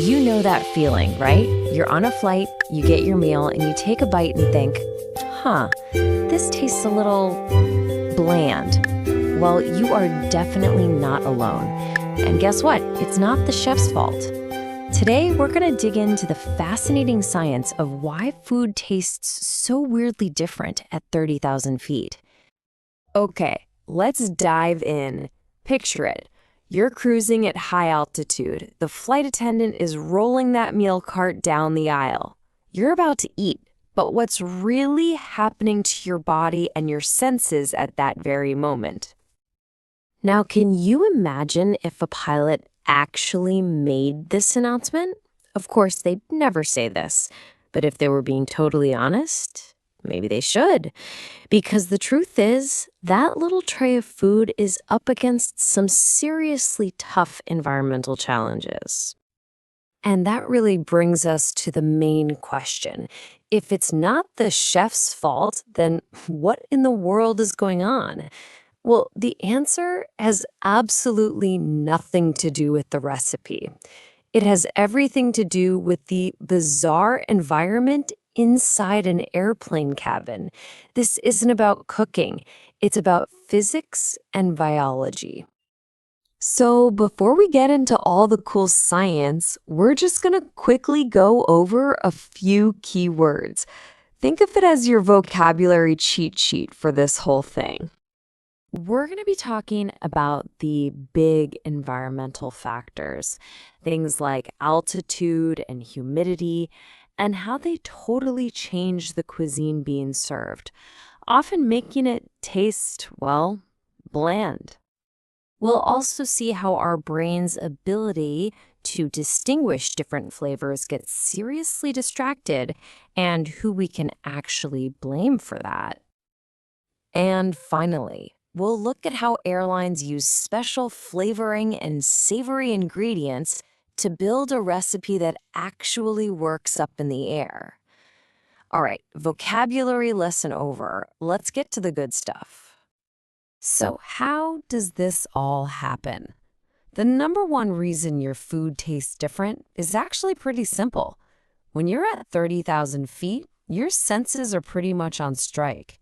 You know that feeling, right? You're on a flight, you get your meal, and you take a bite and think, this tastes a little bland. Well, you are definitely not alone. And guess what? It's not the chef's fault. Today, we're going to dig into the fascinating science of why food tastes so weirdly different at 30,000 feet. Okay, let's dive in. Picture it. You're cruising at high altitude. The flight attendant is rolling that meal cart down the aisle. You're about to eat, but what's really happening to your body and your senses at that very moment? Now, can you imagine if a pilot actually made this announcement? Of course, they'd never say this, but if they were being totally honest, maybe they should. Because the truth is, that little tray of food is up against some seriously tough environmental challenges. And that really brings us to the main question. If it's not the chef's fault, then what in the world is going on? Well, the answer has absolutely nothing to do with the recipe. It has everything to do with the bizarre environment inside an airplane cabin. This isn't about cooking. It's about physics and biology. So before we get into all the cool science, we're just going to quickly go over a few key words. Think of it as your vocabulary cheat sheet for this whole thing. We're going to be talking about the big environmental factors, things like altitude and humidity, and how they totally change the cuisine being served, often making it taste, well, bland. We'll also see how our brain's ability to distinguish different flavors gets seriously distracted and who we can actually blame for that. And finally, we'll look at how airlines use special flavoring and savory ingredients to build a recipe that actually works up in the air. All right, vocabulary lesson over. Let's get to the good stuff. So how does this all happen? The number one reason your food tastes different is actually pretty simple. When you're at 30,000 feet, your senses are pretty much on strike.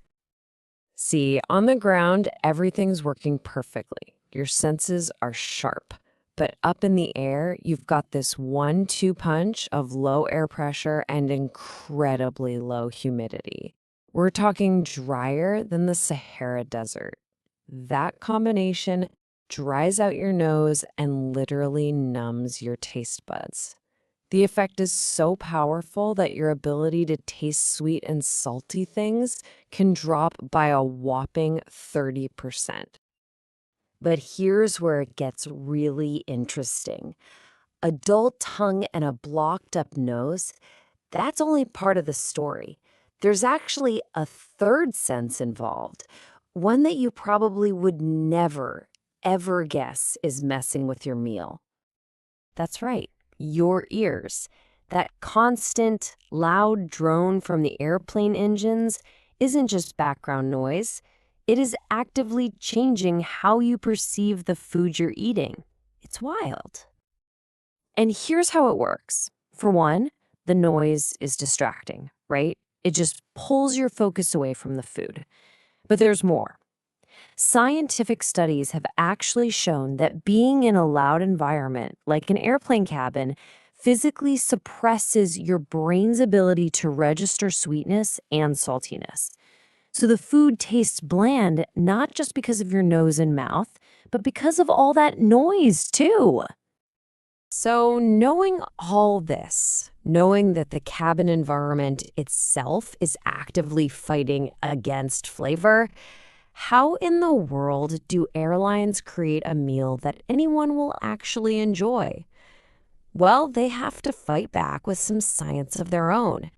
See, on the ground, everything's working perfectly. Your senses are sharp. But up in the air, you've got this 1-2 punch of low air pressure and incredibly low humidity. We're talking drier than the Sahara Desert. That combination dries out your nose and literally numbs your taste buds. The effect is so powerful that your ability to taste sweet and salty things can drop by a whopping 30%. But here's where it gets really interesting. A dull tongue and a blocked up nose, that's only part of the story. There's actually a third sense involved, one that you probably would never, ever guess is messing with your meal. That's right, your ears. That constant, loud drone from the airplane engines isn't just background noise. It is actively changing how you perceive the food you're eating. It's wild. And here's how it works. For one, the noise is distracting, right? It just pulls your focus away from the food. But there's more. Scientific studies have actually shown that being in a loud environment, like an airplane cabin, physically suppresses your brain's ability to register sweetness and saltiness. So the food tastes bland, not just because of your nose and mouth, but because of all that noise, too. So knowing all this, knowing that the cabin environment itself is actively fighting against flavor, how in the world do airlines create a meal that anyone will actually enjoy? Well, they have to fight back with some science of their own.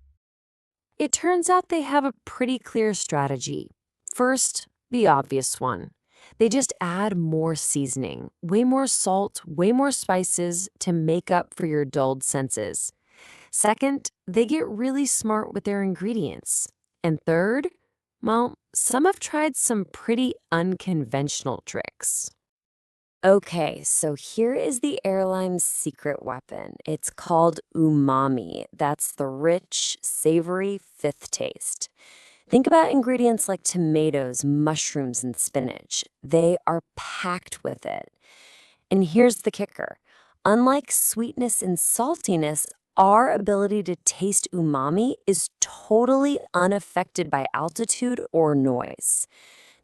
It turns out they have a pretty clear strategy. First, the obvious one. They just add more seasoning, way more salt, way more spices to make up for your dulled senses. Second, they get really smart with their ingredients. And third, well, some have tried some pretty unconventional tricks. Okay, so here is the airline's secret weapon. It's called umami. That's the rich, savory fifth taste. Think about ingredients like tomatoes, mushrooms, and spinach. They are packed with it. And here's the kicker. Unlike sweetness and saltiness, our ability to taste umami is totally unaffected by altitude or noise.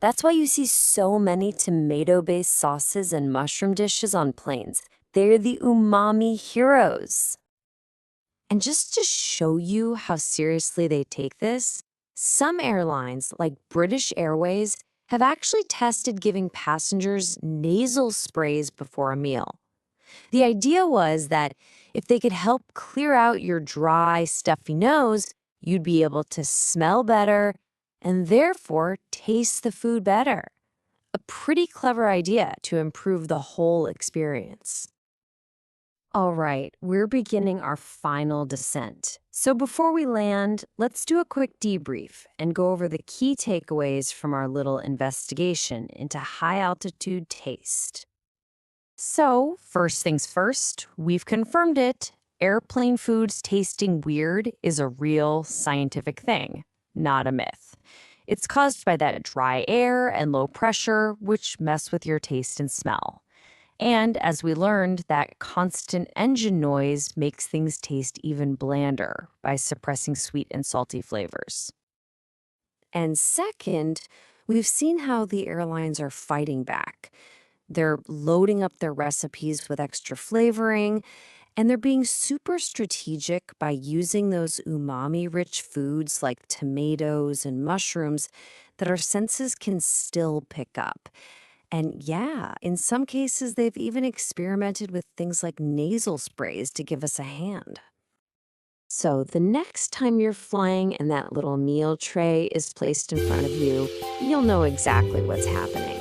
That's why you see so many tomato-based sauces and mushroom dishes on planes. They're the umami heroes. And just to show you how seriously they take this, some airlines, like British Airways, have actually tested giving passengers nasal sprays before a meal. The idea was that if they could help clear out your dry, stuffy nose, you'd be able to smell better and therefore taste the food better. A pretty clever idea to improve the whole experience. All right, we're beginning our final descent. So before we land, let's do a quick debrief and go over the key takeaways from our little investigation into high-altitude taste. So, first things first, we've confirmed it. Airplane foods tasting weird is a real scientific thing, not a myth. It's caused by that dry air and low pressure, which mess with your taste and smell. And as we learned, that constant engine noise makes things taste even blander by suppressing sweet and salty flavors. And second, we've seen how the airlines are fighting back. They're loading up their recipes with extra flavoring, and they're being super strategic by using those umami-rich foods like tomatoes and mushrooms that our senses can still pick up. And yeah, in some cases, they've even experimented with things like nasal sprays to give us a hand. So the next time you're flying and that little meal tray is placed in front of you, you'll know exactly what's happening.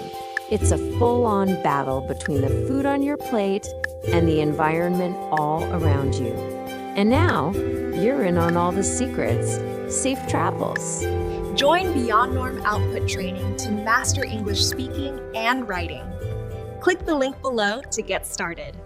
It's a full-on battle between the food on your plate and the environment all around you. And now, you're in on all the secrets. Safe travels. Join Beyond Norm Output Training to master English speaking and writing. Click the link below to get started.